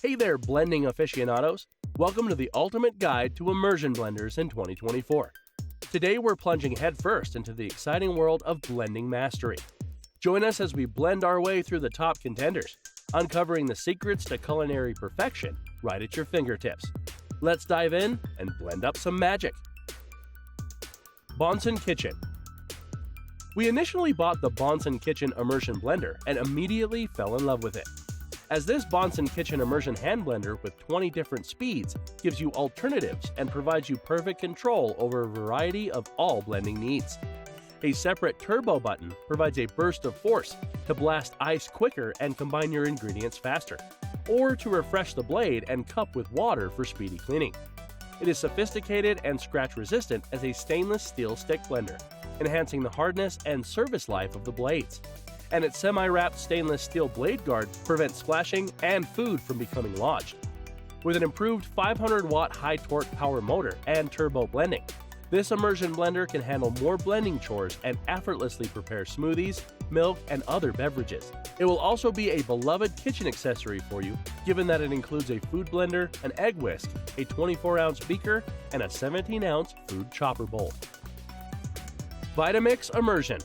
Hey there, blending aficionados! Welcome to the ultimate guide to immersion blenders in 2024. Today we're plunging headfirst into the exciting world of blending mastery. Join us as we blend our way through the top contenders, uncovering the secrets to culinary perfection right at your fingertips. Let's dive in and blend up some magic. Bonsenkitchen. We initially bought the Bonsenkitchen Immersion Blender and immediately fell in love with it, as this Bonsenkitchen Immersion hand blender with 20 different speeds gives you alternatives and provides you perfect control over a variety of all blending needs. A separate turbo button provides a burst of force to blast ice quicker and combine your ingredients faster, or to refresh the blade and cup with water for speedy cleaning. It is sophisticated and scratch-resistant as a stainless steel stick blender, enhancing the hardness and service life of the blades. And its semi-wrapped stainless steel blade guard prevents splashing and food from becoming lodged. With an improved 500-watt high-torque power motor and turbo blending, this immersion blender can handle more blending chores and effortlessly prepare smoothies, milk, and other beverages. It will also be a beloved kitchen accessory for you, given that it includes a food blender, an egg whisk, a 24-ounce beaker, and a 17-ounce food chopper bowl. Vitamix Immersion.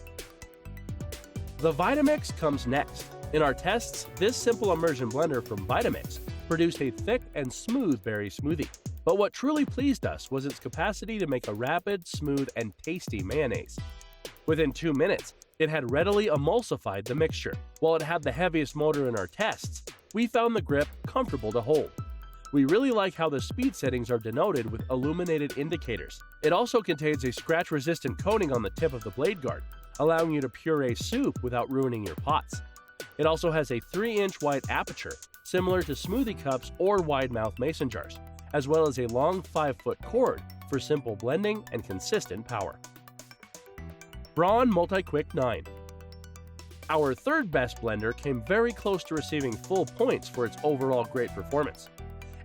The Vitamix comes next. In our tests, this simple immersion blender from Vitamix produced a thick and smooth berry smoothie. But what truly pleased us was its capacity to make a rapid, smooth, and tasty mayonnaise. Within 2 minutes, it had readily emulsified the mixture. While it had the heaviest motor in our tests, we found the grip comfortable to hold. We really like how the speed settings are denoted with illuminated indicators. It also contains a scratch-resistant coating on the tip of the blade guard, allowing you to puree soup without ruining your pots. It also has a 3-inch wide aperture, similar to smoothie cups or wide-mouth mason jars, as well as a long 5-foot cord for simple blending and consistent power. Braun MultiQuick 9. Our third best blender came very close to receiving full points for its overall great performance.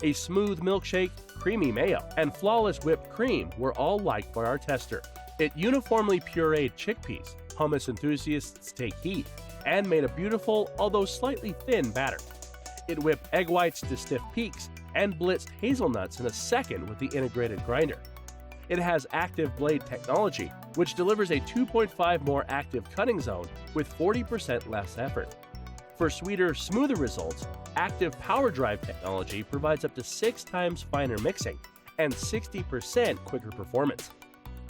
A smooth milkshake, creamy mayo, and flawless whipped cream were all liked by our tester. It uniformly pureed chickpeas, hummus enthusiasts take heed, and made a beautiful, although slightly thin batter. It whipped egg whites to stiff peaks and blitzed hazelnuts in a second with the integrated grinder. It has active blade technology, which delivers a 2.5 more active cutting zone with 40% less effort. For sweeter, smoother results, active power drive technology provides up to 6 times finer mixing and 60% quicker performance.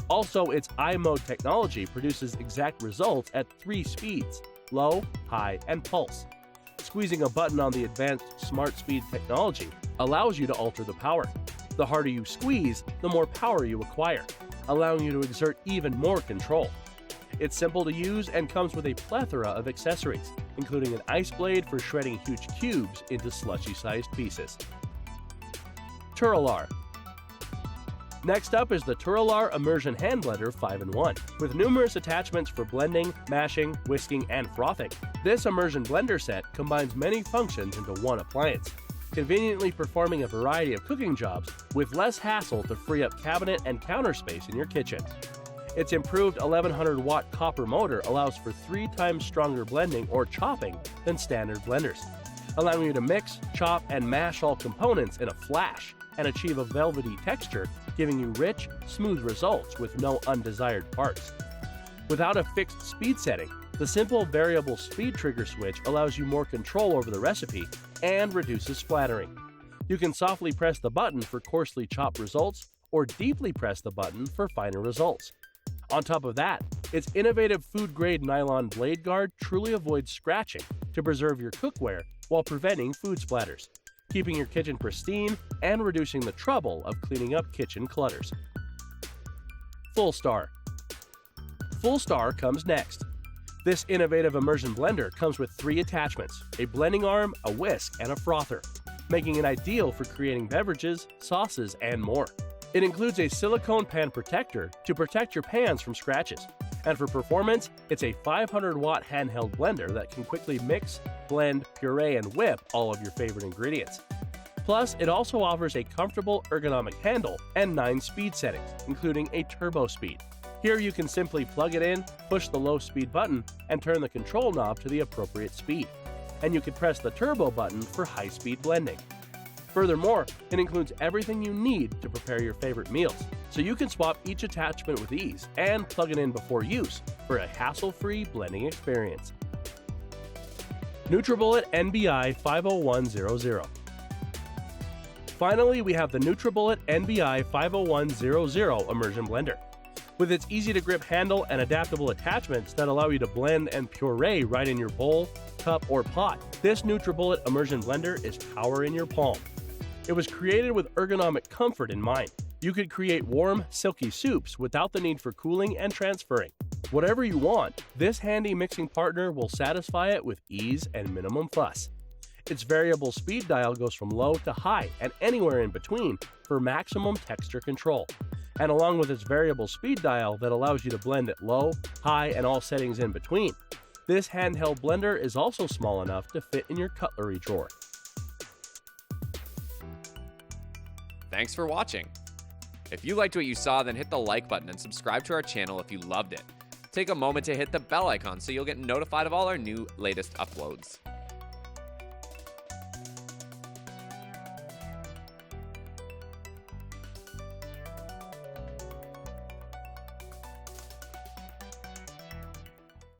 Also, its I-mode technology produces exact results at 3 speeds: low, high, and pulse. Squeezing a button on the advanced Smart Speed technology allows you to alter the power. The harder you squeeze, the more power you acquire, allowing you to exert even more control. It's simple to use and comes with a plethora of accessories, including an ice blade for shredding huge cubes into slushy-sized pieces. Turelar. Next up is the Turelar Immersion Hand Blender 5-in-1. With numerous attachments for blending, mashing, whisking, and frothing, this immersion blender set combines many functions into one appliance, conveniently performing a variety of cooking jobs with less hassle to free up cabinet and counter space in your kitchen. Its improved 1100-watt copper motor allows for 3 times stronger blending or chopping than standard blenders, allowing you to mix, chop, and mash all components in a flash and achieve a velvety texture, giving you rich, smooth results with no undesired parts. Without a fixed speed setting, the simple variable speed trigger switch allows you more control over the recipe and reduces splattering. You can softly press the button for coarsely chopped results or deeply press the button for finer results. On top of that, its innovative food-grade nylon blade guard truly avoids scratching to preserve your cookware while preventing food splatters, keeping your kitchen pristine and reducing the trouble of cleaning up kitchen clutters. Fullstar. Fullstar comes next. This innovative immersion blender comes with 3 attachments: a blending arm, a whisk, and a frother, making it ideal for creating beverages, sauces, and more. It includes a silicone pan protector to protect your pans from scratches. And for performance, it's a 500-watt handheld blender that can quickly mix, blend, puree, and whip all of your favorite ingredients. Plus, it also offers a comfortable ergonomic handle and 9 speed settings, including a turbo speed. Here you can simply plug it in, push the low speed button, and turn the control knob to the appropriate speed. And you can press the turbo button for high speed blending. Furthermore, it includes everything you need to prepare your favorite meals, so you can swap each attachment with ease and plug it in before use for a hassle-free blending experience. NutriBullet NBI 50100. Finally, we have the NutriBullet NBI 50100 Immersion Blender. With its easy-to-grip handle and adaptable attachments that allow you to blend and puree right in your bowl, cup, or pot, this NutriBullet Immersion Blender is power in your palm. It was created with ergonomic comfort in mind. You could create warm, silky soups without the need for cooling and transferring. Whatever you want, this handy mixing partner will satisfy it with ease and minimum fuss. Its variable speed dial goes from low to high and anywhere in between for maximum texture control. And along with its variable speed dial that allows you to blend at low, high, and all settings in between, this handheld blender is also small enough to fit in your cutlery drawer. Thanks for watching. If you liked what you saw, then hit the like button and subscribe to our channel if you loved it. Take a moment to hit the bell icon so you'll get notified of all our latest uploads.